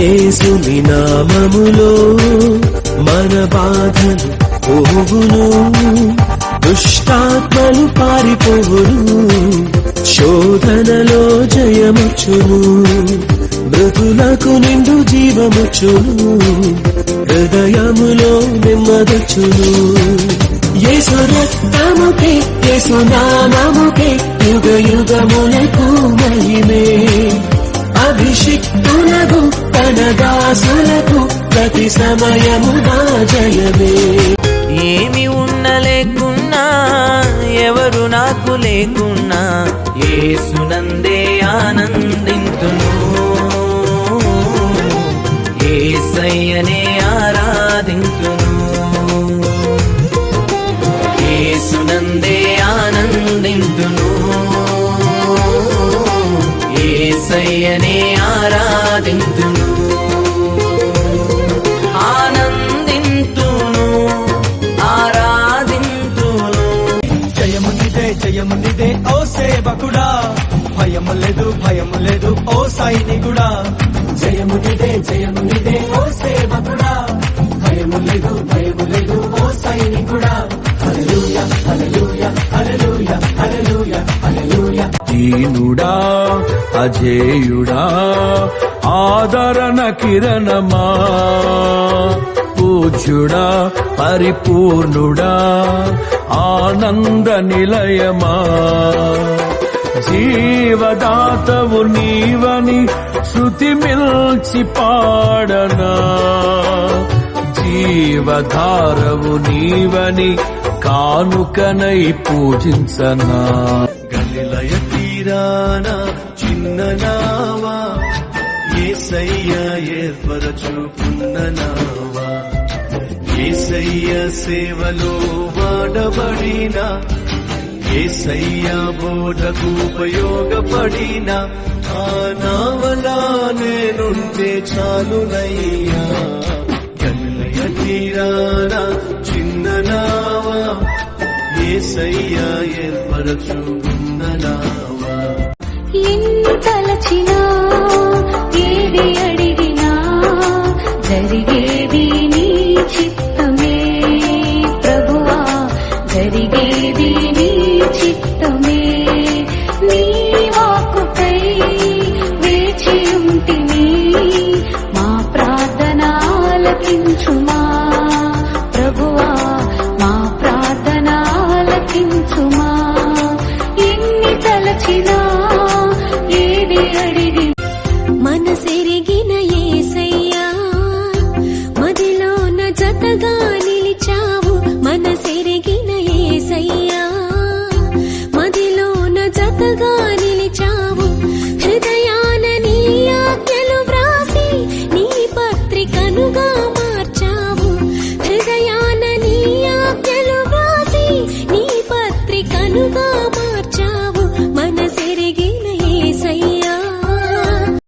యేసుని నామములో మన బాధలు పోవును, దుష్టాత్మలు పారిపోవును, శోధనలో జయముచ్చును, మృతులకు నిండు జీవముచ్చును, హృదయములో నెమ్మదొచ్చును. యేసు రక్తముకే యేసు నామముకే యుగ యుగములకు మహిమే, అభిషిక్తులకు తన దాసులకు ప్రతి సమయముగా జయమే. ఏమి ఉన్న లేకున్నా ఎవరు నాకు లేకున్నా యేసునందే ఆనందింతును, యేసయ్యనే ఆరాధింతును, యేసునందే ఆనందింతును, యేసయ్యనే ఆరాధింతును, ఆనందింతును, ఆరాధింతును. జయమునిదే జయమునిదే ఓ సేవకుడా, భయము లేదు భయము లేదు ఓ సైనికుడా. జయమునిదే జయమునిదే ఓ సేవకుడా, భయము లేదు భయము లేదు ఓ సైనికుడా. హల్లెలూయా హల్లెలూయా హల్లెలూయా హల్లెలూయా హల్లెలూయా. దీనుడా అజేయుడా ఆదరణ కిరణమా, పూజ్యుడా పరిపూర్ణుడా ఆనంద నిలయమా, జీవదాతవు నీవని శృతి మిల్చి పాడనా, జీవధారవు నీవని కానుకనై పూజించనా. గలిలయ తీరాన చిన్న నావా, యేసయ్య ఏర్పరచుకున్న నావా, యేసయ్య సేవలో వాడబడిన, యేసయ్య బోధకు ఉపయోగపడిన ఆ నావలా నేనుంటే చాలునయ్యా. గలిలయ తీరాన చిన్న నావా, యేసయ్య ఏర్పరచుకున్న నావా. ఎన్ని తలచినా ఏది అడిగినా జరిగేది నీ చిత్తమే ప్రభువా, జరిగేది నీ చిత్తమే. నీ వాక్కుకై వేచి ఉంటిని, మా ప్రార్థన ఆలకించు.